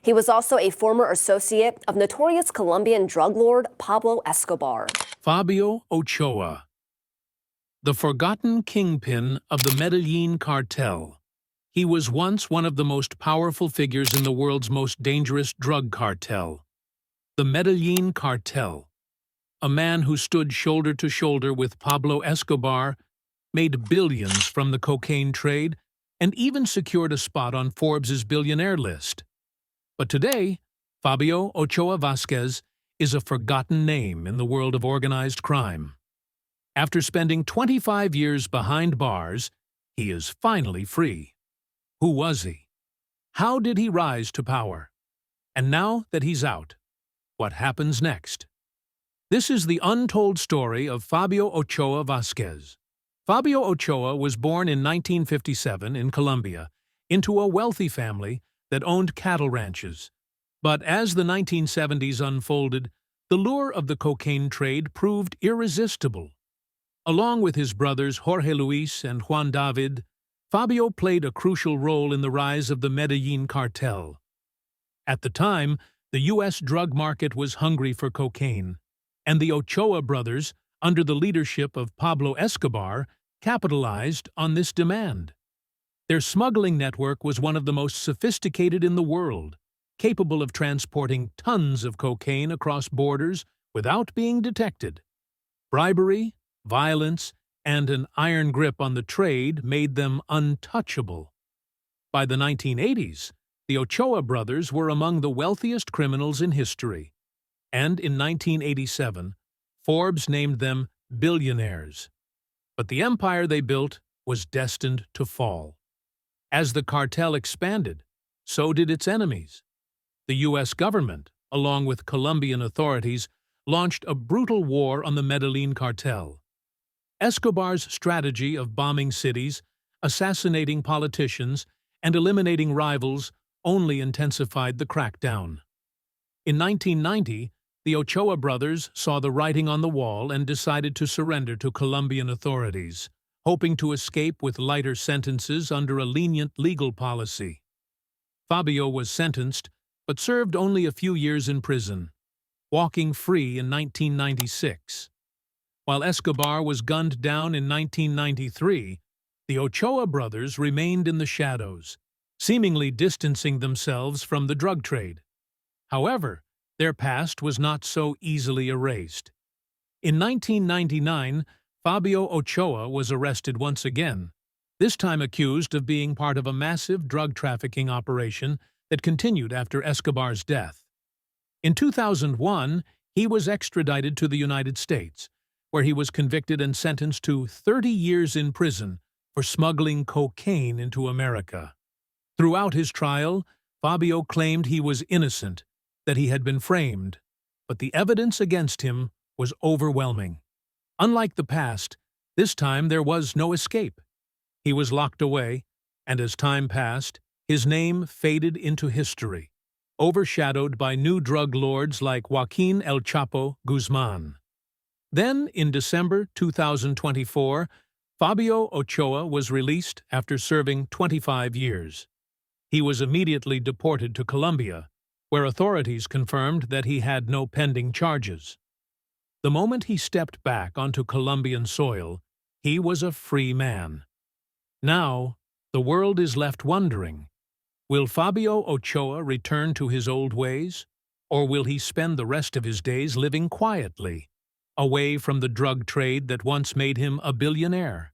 He was also a former associate of notorious Colombian drug lord Pablo Escobar. Fabio Ochoa, the forgotten kingpin of the Medellín Cartel. He was once one of the most powerful figures in the world's most dangerous drug cartel, the Medellín Cartel. A man who stood shoulder to shoulder with Pablo Escobar, made billions from the cocaine trade, and even secured a spot on Forbes' billionaire list. But today, Fabio Ochoa Vásquez is a forgotten name in the world of organized crime. After spending 25 years behind bars, he is finally free. Who was he? How did he rise to power? And now that he's out, what happens next? This is the untold story of Fabio Ochoa Vásquez. Fabio Ochoa was born in 1957 in Colombia into a wealthy family that owned cattle ranches. But as the 1970s unfolded, the lure of the cocaine trade proved irresistible. Along with his brothers Jorge Luis and Juan David, Fabio played a crucial role in the rise of the Medellín Cartel. At the time, the U.S. drug market was hungry for cocaine, and the Ochoa brothers, under the leadership of Pablo Escobar, capitalized on this demand. Their smuggling network was one of the most sophisticated in the world, capable of transporting tons of cocaine across borders without being detected. Bribery, violence, and an iron grip on the trade made them untouchable. By the 1980s, the Ochoa brothers were among the wealthiest criminals in history, and in 1987, Forbes named them billionaires. But the empire they built was destined to fall. As the cartel expanded, so did its enemies. The U.S. government, along with Colombian authorities, launched a brutal war on the Medellín Cartel. Escobar's strategy of bombing cities, assassinating politicians, and eliminating rivals only intensified the crackdown. In 1990, the Ochoa brothers saw the writing on the wall and decided to surrender to Colombian authorities, hoping to escape with lighter sentences under a lenient legal policy. Fabio was sentenced, but served only a few years in prison, walking free in 1996. While Escobar was gunned down in 1993, the Ochoa brothers remained in the shadows, seemingly distancing themselves from the drug trade. However, their past was not so easily erased. In 1999, Fabio Ochoa was arrested once again, this time accused of being part of a massive drug trafficking operation that continued after Escobar's death. In 2001, he was extradited to the United States, where he was convicted and sentenced to 30 years in prison for smuggling cocaine into America. Throughout his trial, Fabio claimed he was innocent, that he had been framed, but the evidence against him was overwhelming. Unlike the past, this time there was no escape. He was locked away, and as time passed, his name faded into history, overshadowed by new drug lords like Joaquin El Chapo Guzman. Then, in December 2024, Fabio Ochoa was released after serving 25 years. He was immediately deported to Colombia, where authorities confirmed that he had no pending charges. The moment he stepped back onto Colombian soil, he was a free man. Now, the world is left wondering, will Fabio Ochoa return to his old ways, or will he spend the rest of his days living quietly, away from the drug trade that once made him a billionaire?